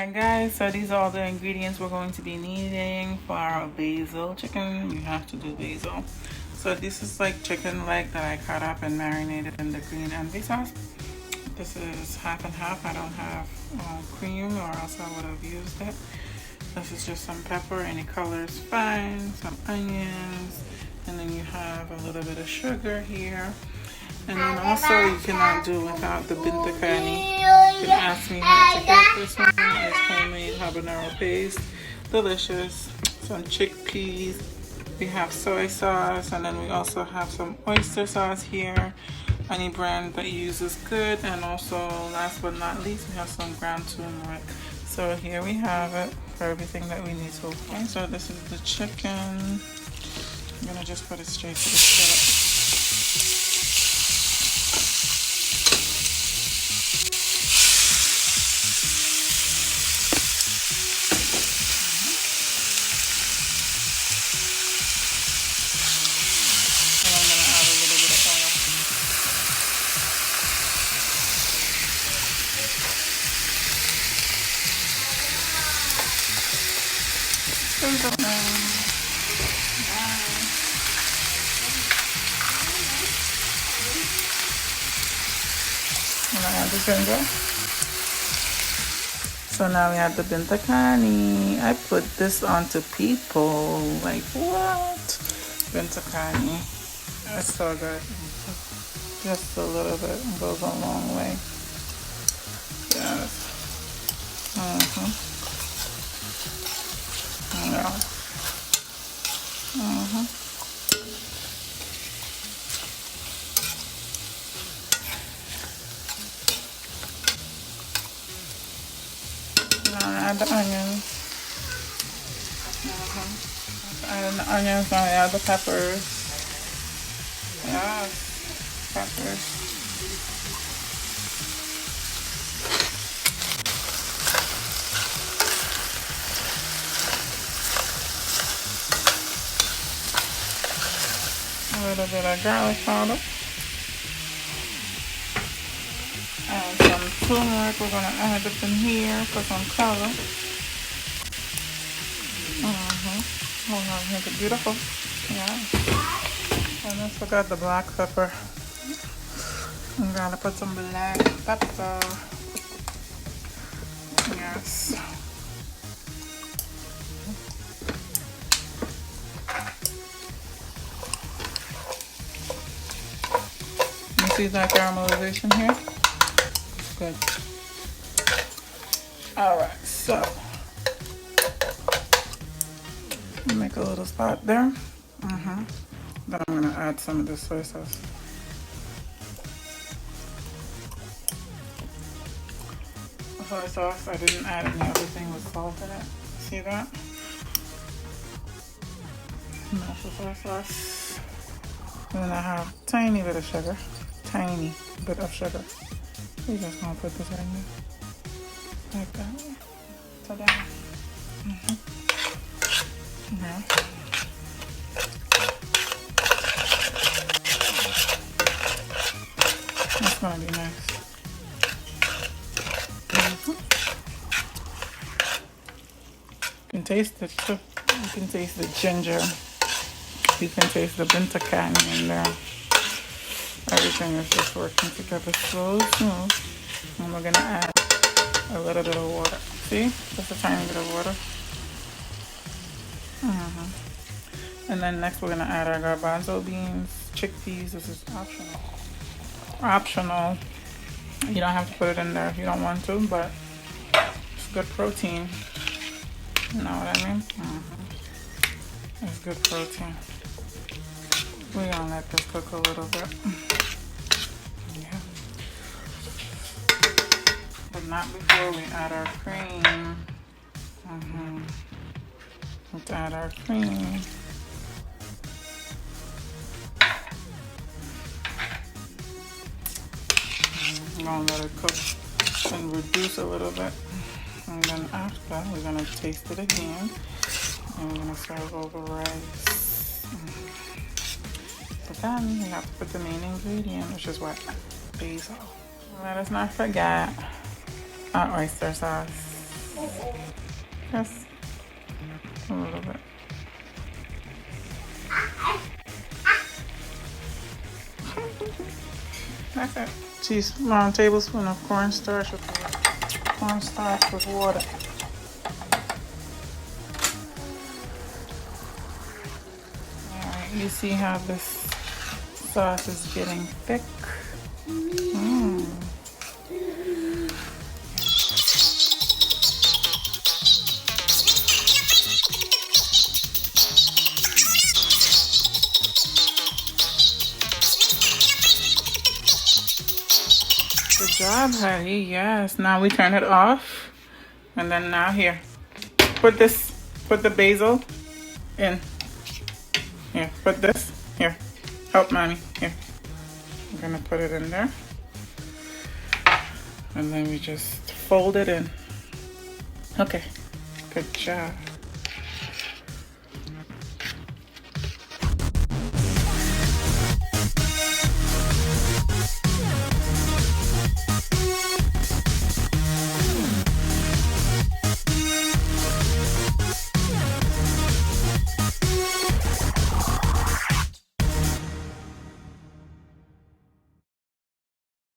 Alright guys, so these are all the ingredients we're going to be needing for our basil chicken. You have to do basil. So this is like chicken leg that I cut up and marinated in the green envy sauce. This is half and half. I don't have cream, or else I would have used it. This is just some pepper, any color is fine, some onions, and then you have a little bit of sugar here. And then also you cannot do without the bintakani. You can ask me how to get this one. It's homemade habanero paste, delicious. Some chickpeas. We have soy sauce, and then we also have some oyster sauce here. Any brand that you use is good. And also, last but not least, we have some ground turmeric. So here we have it for everything that we need so far. So this is the chicken. I'm gonna just put it straight to the skillet. So now we have the bintakani. I put this onto people. Like, what? Bintakani. It's so good. Just a little bit goes a long way. Yes. Yeah. Now add the onions. Add the onions. Now add the peppers. Yes, peppers. A little bit of garlic powder. And some turmeric. We're going to add it in here for some color. Oh, make it beautiful. Yeah. And I forgot the black pepper. I'm going to put some black pepper. Yes. See that caramelization here? Good. Alright, so make a little spot there. Then I'm gonna add some of this soy sauce. The soy sauce, I didn't add any other thing with salt in it. See that? And that's the soy sauce. And then I have a tiny bit of sugar. Tiny bit of sugar. We're just gonna put this right there. Like that. Ta-da. Yeah. That's gonna be nice. You can taste it too. You can taste the ginger. You can taste the bintakani in there. Everything is just working together so smooth. And we're gonna add a little bit of water. See? Just a tiny bit of water. And then next we're gonna add our garbanzo beans, chickpeas. This is optional. Optional. You don't have to put it in there if you don't want to, but it's good protein. You know what I mean? It's good protein. We're gonna let this cook a little bit. Yeah. But not before we add our cream. Let's add our cream. I'm gonna let it cook and reduce a little bit. And then after, we're gonna taste it again. And we're gonna serve over rice. But then we have to put the main ingredient, which is what? Basil. Let us not forget our oyster sauce. Just a little bit. That's it. 2 tablespoons of cornstarch with water. Alright, you see how this sauce is getting thick? Good job, Hattie. Yes. Now we turn it off. And then now here. Put the basil in. Here, put this. Here. Help mommy. Here. I'm gonna put it in there. And then we just fold it in. Okay. Good job.